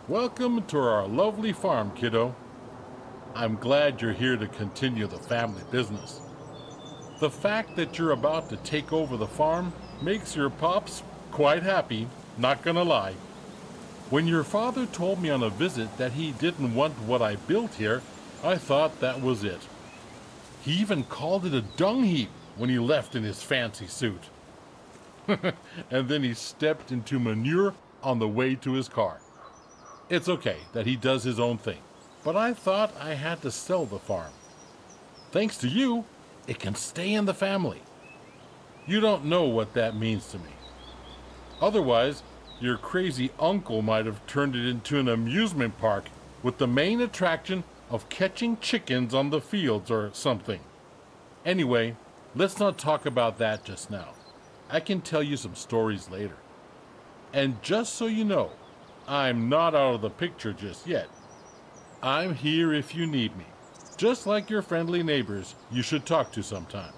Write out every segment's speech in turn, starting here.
Welcome to our lovely farm, kiddo. I'm glad you're here to continue the family business. The fact that you're about to take over the farm makes your pops quite happy, not gonna lie. When your father told me on a visit that he didn't want what I built here, I thought that was it. He even called it a dung heap when he left in his fancy suit. And then he stepped into manure on the way to his car. It's okay that he does his own thing, but I thought I had to sell the farm. Thanks to you, it can stay in the family. You don't know what that means to me. Otherwise, your crazy uncle might have turned it into an amusement park with the main attraction of catching chickens on the fields or something. Anyway, let's not talk about that just now. I can tell you some stories later. And just so you know, I'm not out of the picture just yet. I'm here if you need me, just like your friendly neighbors you should talk to sometime.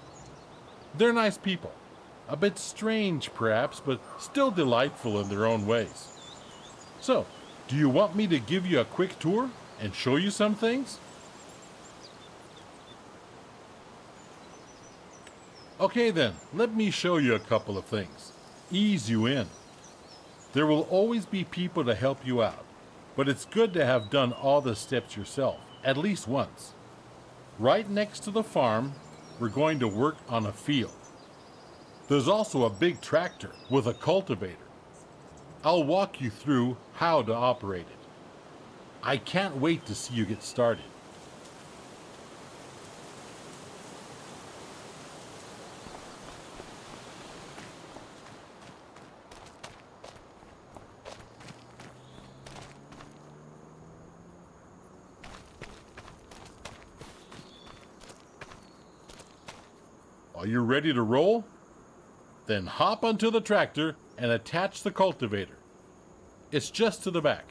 They're nice people, a bit strange perhaps, but still delightful in their own ways. So, do you want me to give you a quick tour and show you some things? Okay then, let me show you a couple of things. Ease you in. There will always be people to help you out, but it's good to have done all the steps yourself, at least once. Right next to the farm, we're going to work on a field. There's also a big tractor with a cultivator. I'll walk you through how to operate it. I can't wait to see you get started. Are you ready to roll? Then hop onto the tractor and attach the cultivator. It's just to the back.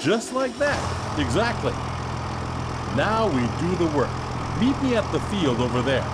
Just like that, exactly. Now we do the work. Meet me at the field over there.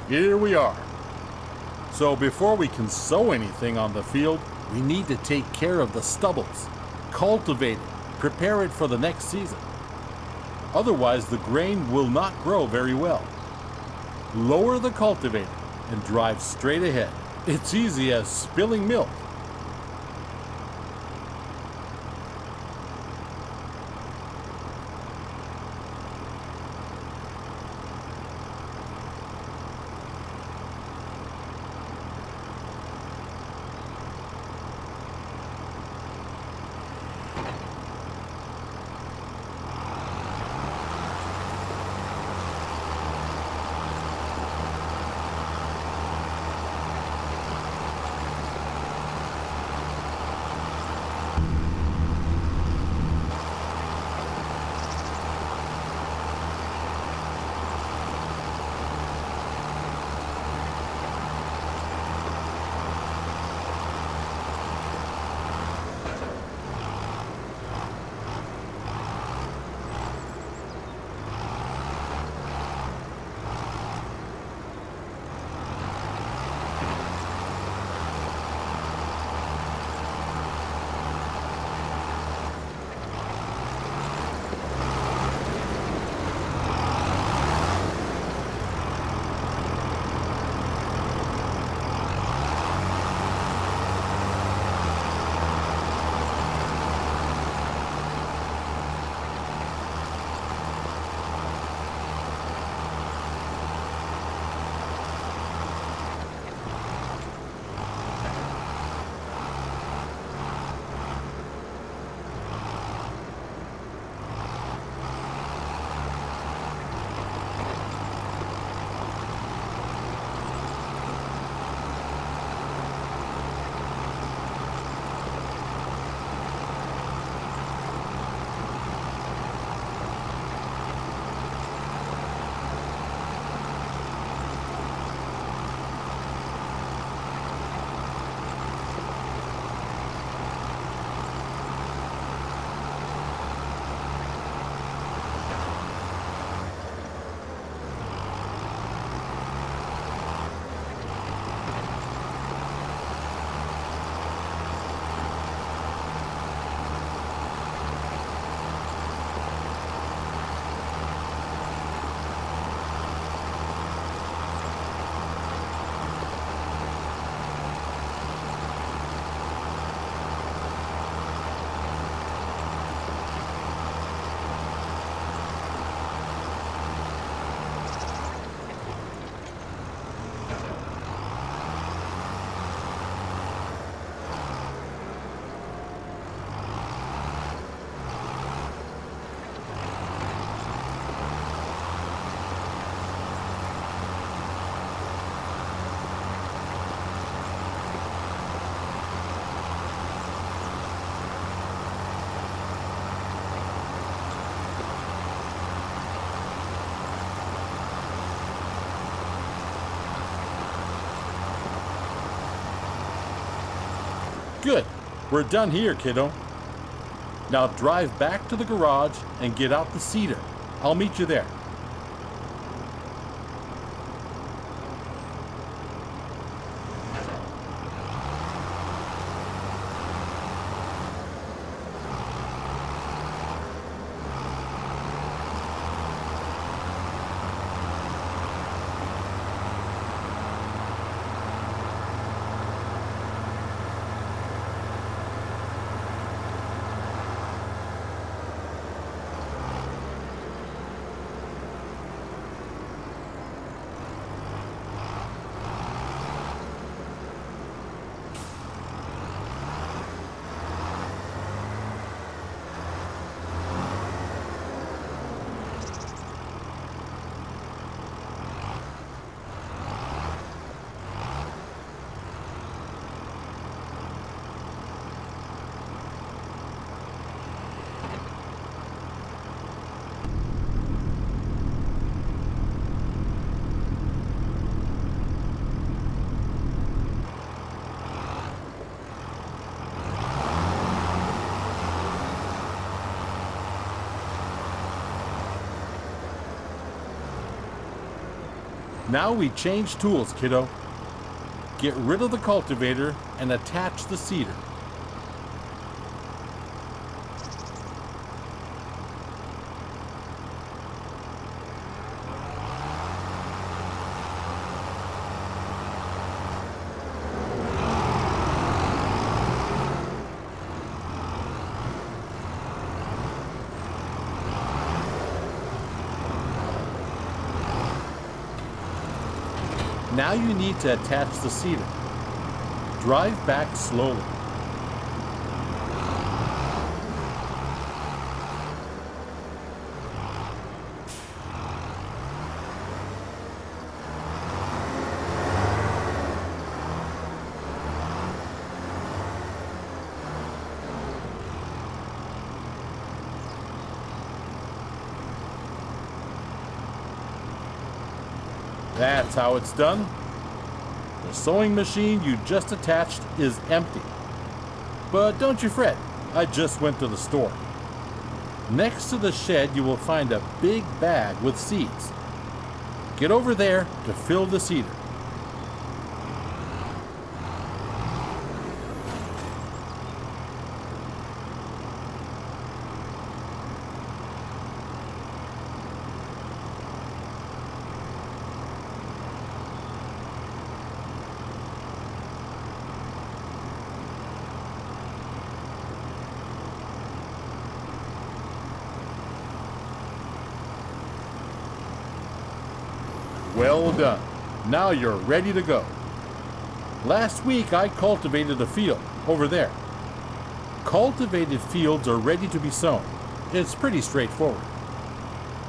Here we are. So before we can sow anything on the field, we need to take care of the stubbles, cultivate it, prepare it for the next season. Otherwise, the grain will not grow very well. Lower the cultivator and drive straight ahead. It's easy as spilling milk. Good. We're done here, kiddo. Now drive back to the garage and get out the seeder. I'll meet you there. Now we change tools, kiddo. Get rid of the cultivator and attach the seeder. Now you need to attach the seeder. Drive back slowly. That's how it's done. The sewing machine you just attached is empty. But don't you fret, I just went to the store. Next to the shed you will find a big bag with seeds. Get over there to fill the seeder. Well done. Now you're ready to go. Last week I cultivated a field over there. Cultivated fields are ready to be sown. It's pretty straightforward.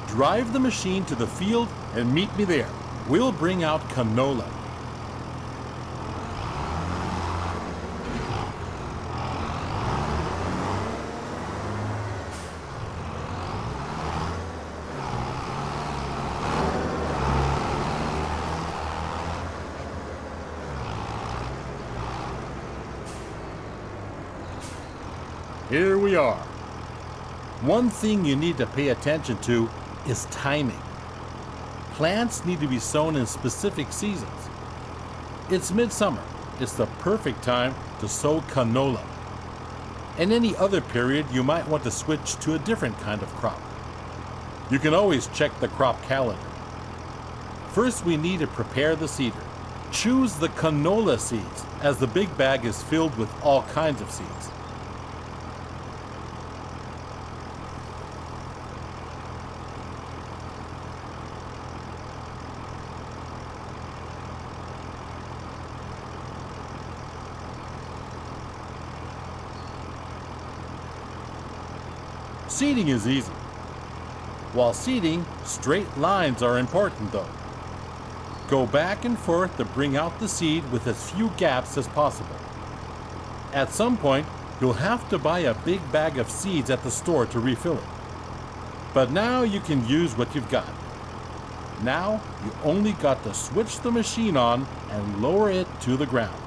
Drive the machine to the field and meet me there. We'll bring out canola. Here we are. One thing you need to pay attention to is timing. Plants need to be sown in specific seasons. It's midsummer. It's the perfect time to sow canola. In any other period, you might want to switch to a different kind of crop. You can always check the crop calendar. First, we need to prepare the seeder. Choose the canola seeds, as the big bag is filled with all kinds of seeds. Seeding is easy. While seeding, straight lines are important though. Go back and forth to bring out the seed with as few gaps as possible. At some point, you'll have to buy a big bag of seeds at the store to refill it. But now you can use what you've got. Now, you only got to switch the machine on and lower it to the ground.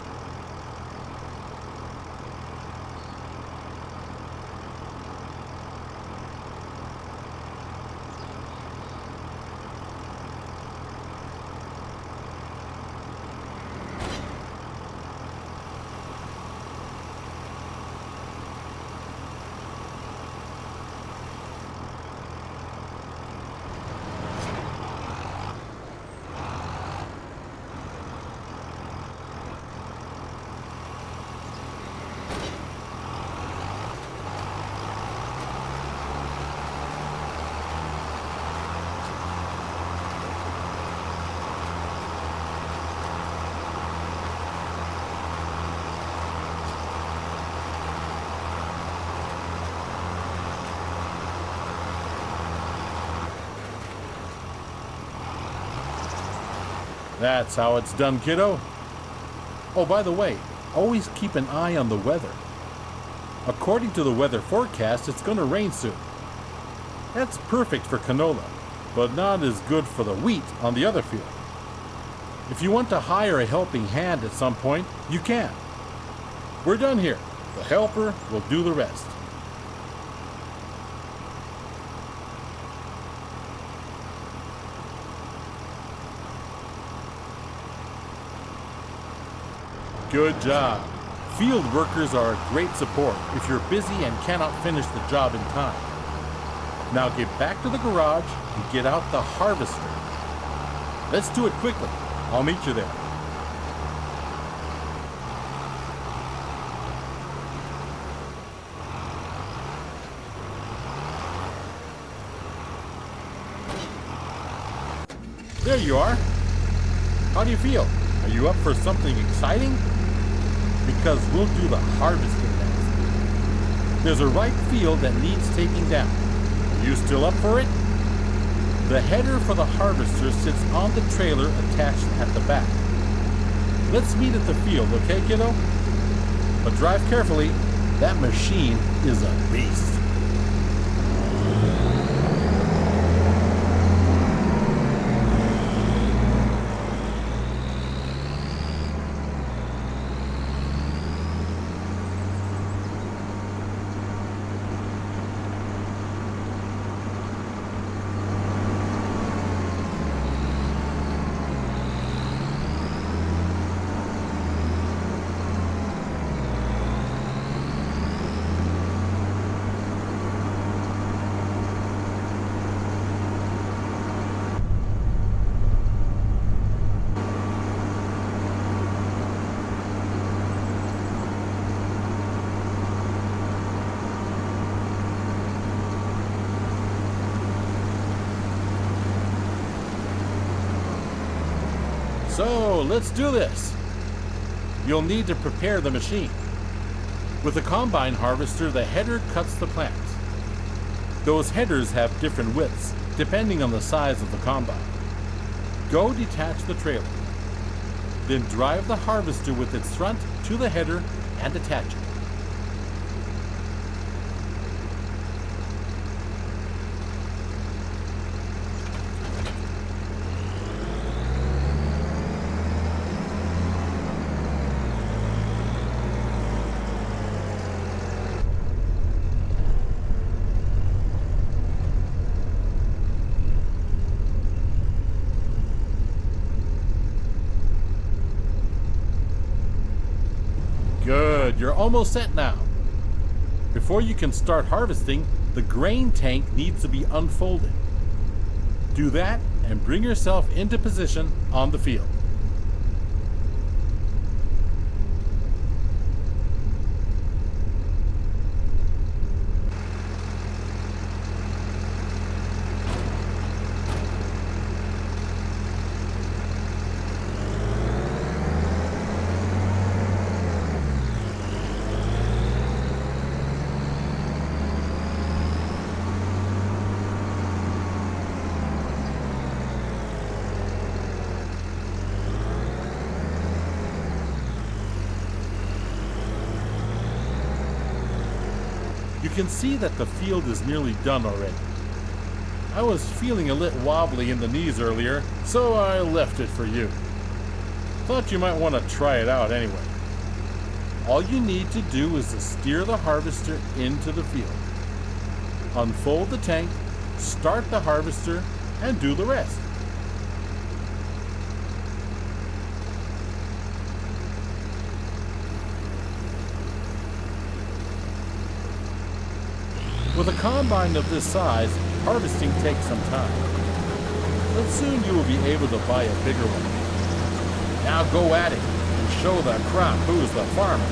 That's how it's done, kiddo. Oh, by the way, always keep an eye on the weather. According to the weather forecast, it's going to rain soon. That's perfect for canola, but not as good for the wheat on the other field. If you want to hire a helping hand at some point, you can. We're done here. The helper will do the rest. Good job. Field workers are a great support if you're busy and cannot finish the job in time. Now get back to the garage and get out the harvester. Let's do it quickly. I'll meet you there. There you are. How do you feel? Are you up for something exciting? Because we'll do the harvesting next. There's a ripe field that needs taking down. Are you still up for it? The header for the harvester sits on the trailer attached at the back. Let's meet at the field, okay, kiddo? But drive carefully. That machine is a beast. So, let's do this. You'll need to prepare the machine. With the combine harvester, the header cuts the plants. Those headers have different widths, depending on the size of the combine. Go detach the trailer. Then drive the harvester with its front to the header and attach it. Good, you're almost set now. Before you can start harvesting, the grain tank needs to be unfolded. Do that and bring yourself into position on the field. You can see that the field is nearly done already. I was feeling a little wobbly in the knees earlier, so I left it for you. Thought you might want to try it out anyway. All you need to do is to steer the harvester into the field. Unfold the tank, start the harvester, and do the rest. With a combine of this size, harvesting takes some time. But soon you will be able to buy a bigger one. Now go at it and show the crop who's the farmer.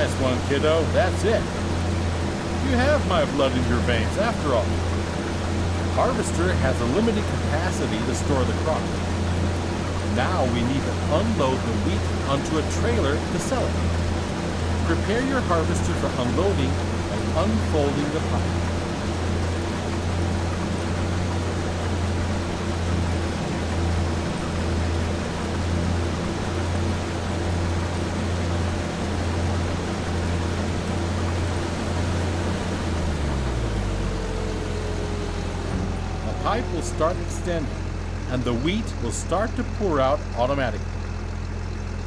Nice one, kiddo. That's it. You have my blood in your veins, after all. Harvester has a limited capacity to store the crop. Now we need to unload the wheat onto a trailer to sell it. Prepare your harvester for unloading by unfolding the pipe. The pipe will start extending, and the wheat will start to pour out automatically.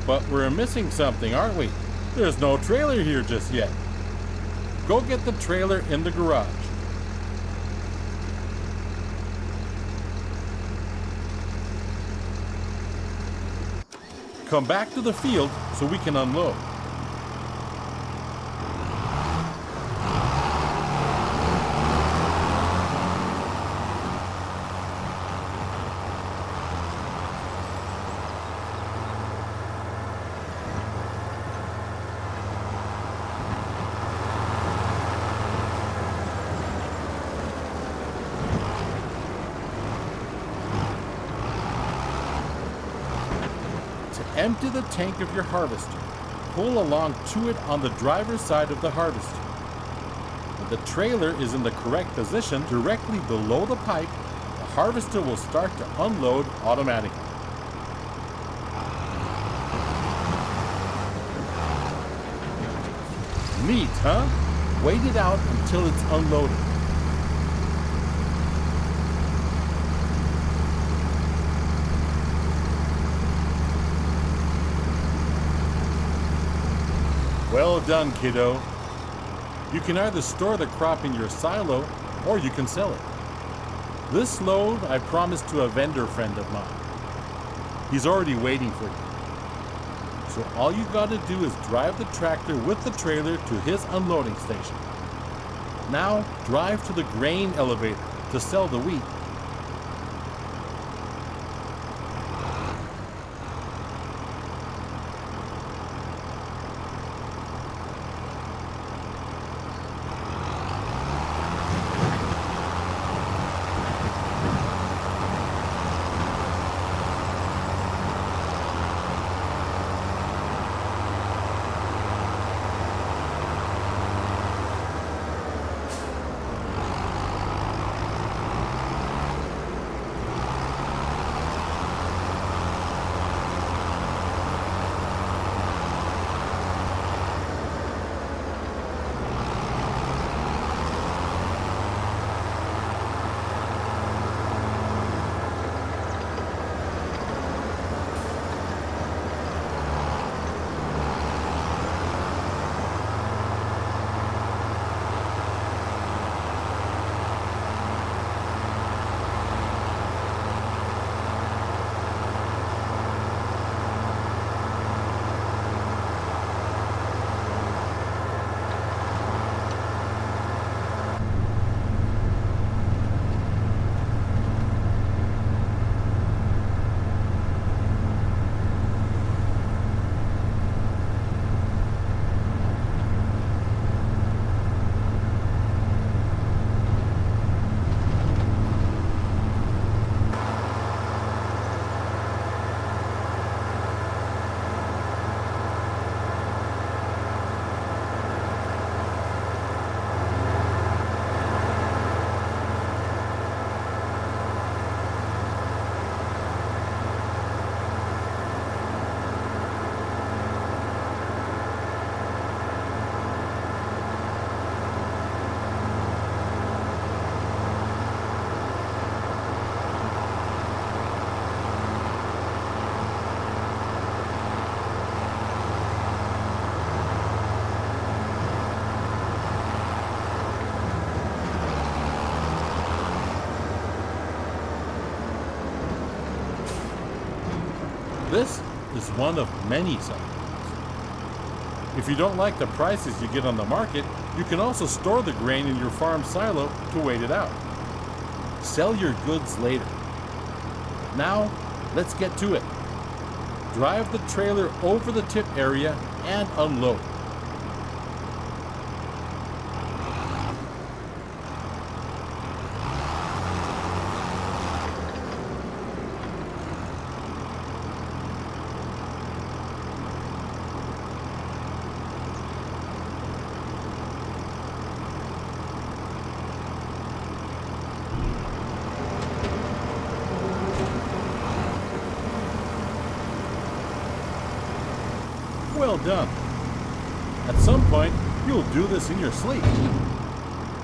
But we're missing something, aren't we? There's no trailer here just yet. Go get the trailer in the garage. Come back to the field so we can unload. Empty the tank of your harvester. Pull along to it on the driver's side of the harvester. When the trailer is in the correct position directly below the pipe, the harvester will start to unload automatically. Neat, huh? Wait it out until it's unloaded. Well done, kiddo. You can either store the crop in your silo or you can sell it. This load I promised to a vendor friend of mine. He's already waiting for you. So all you gotta do is drive the tractor with the trailer to his unloading station. Now drive to the grain elevator to sell the wheat. This is one of many silos. If you don't like the prices you get on the market, you can also store the grain in your farm silo to wait it out. Sell your goods later. Now, let's get to it. Drive the trailer over the tip area and unload. Well done. At some point, you'll do this in your sleep.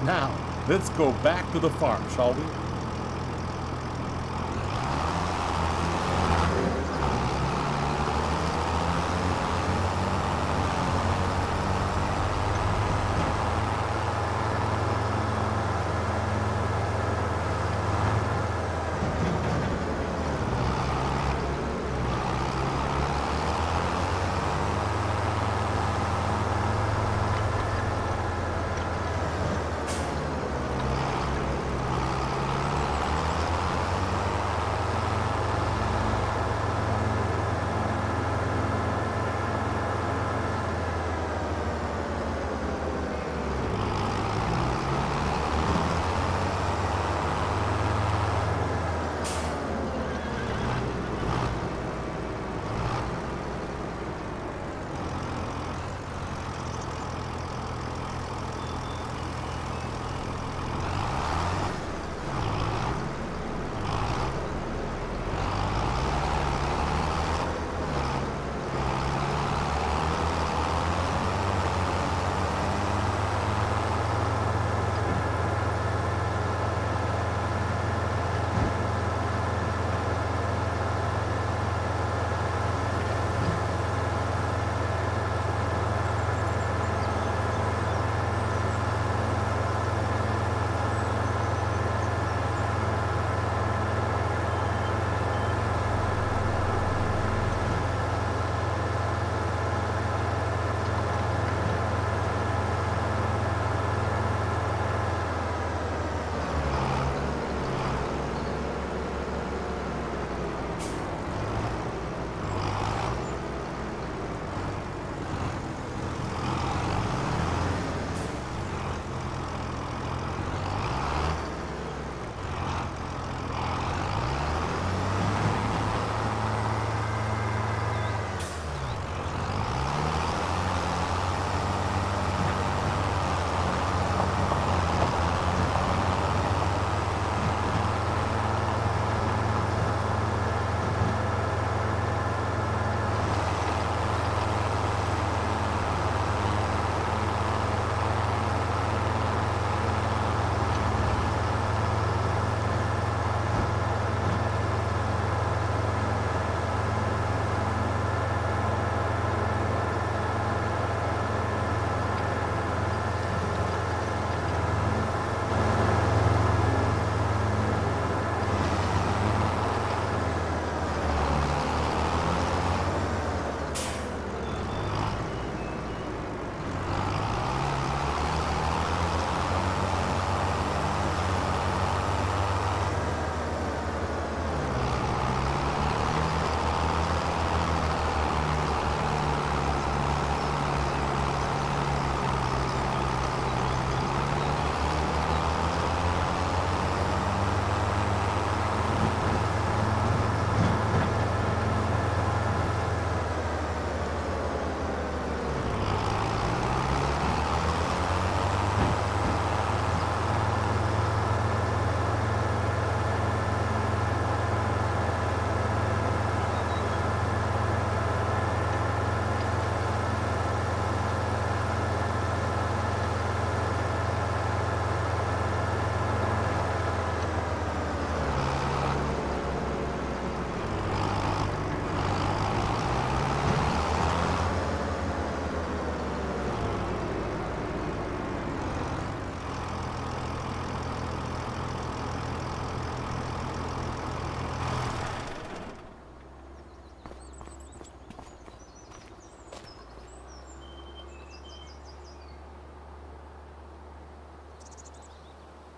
Now, let's go back to the farm, shall we?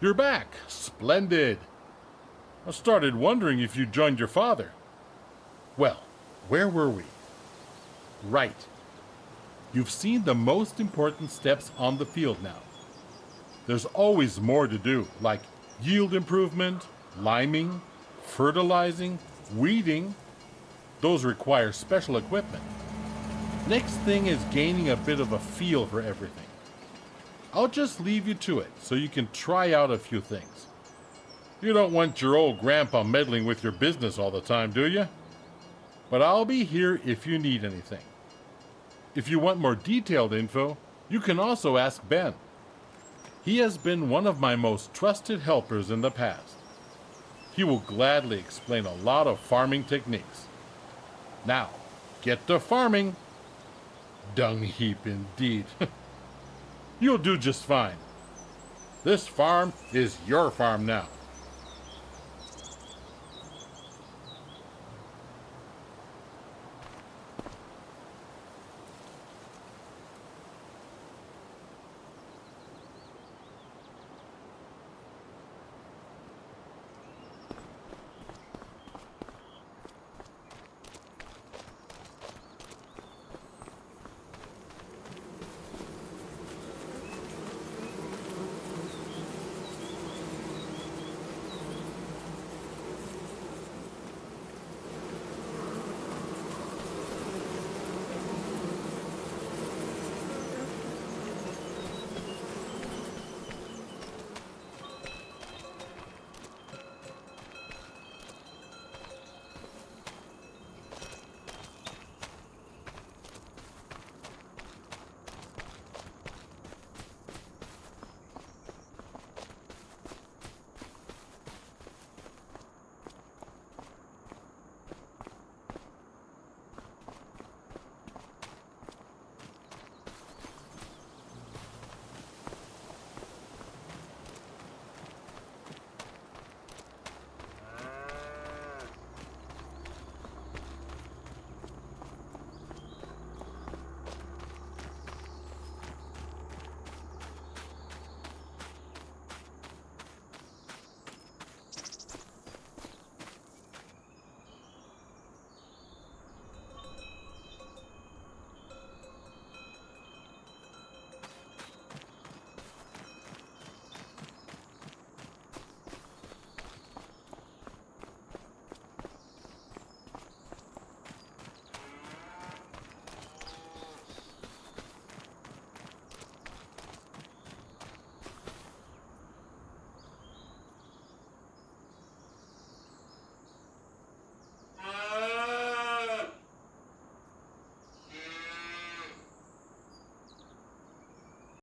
You're back. Splendid. I started wondering if you joined your father. Well, where were we? Right. You've seen the most important steps on the field now. There's always more to do, like yield improvement, liming, fertilizing, weeding. Those require special equipment. Next thing is gaining a bit of a feel for everything. I'll just leave you to it so you can try out a few things. You don't want your old grandpa meddling with your business all the time, do you? But I'll be here if you need anything. If you want more detailed info, you can also ask Ben. He has been one of my most trusted helpers in the past. He will gladly explain a lot of farming techniques. Now, get to farming. Dung heap indeed. You'll do just fine. This farm is your farm now.